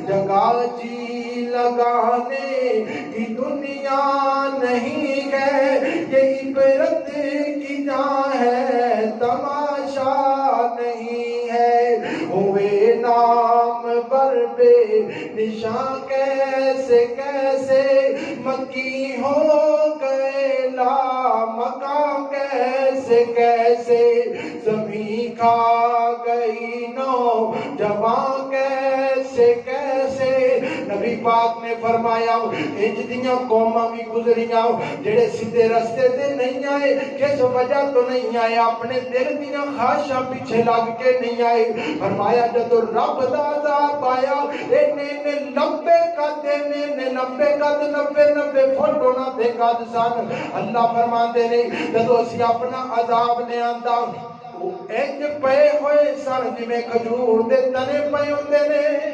جگہ جی لگانے کی دنیا نہیں ہے، یہ عبرت کی جان ہے، تماشا نہیں ہے۔ ہوئے نام بر بے نشاں کیسے کیسے، مکی ہو گئے لامکاں کیسے کیسے، زمین کھا گئی نوجوان کیسے کیسے۔ نبی پاک نے فرمایا انج دیاں قوماں بھی گزریاں جڑے سیدھے رستے تے نہیں آئے، کس وجہ تو نہیں آئے، اپنے دل دیاں خواہشاں پیچھے لگ کے نہیں آئے۔ فرمایا جدو رب دا عذاب آیا، نے لمبے قد نبے فٹ ہونا دے قد سن۔ اللہ فرماندے نے جدو اسی اپنا عذاب لے آندا انج پے ہوئے سن جویں کھجور دے تنے پے ہوندے نے۔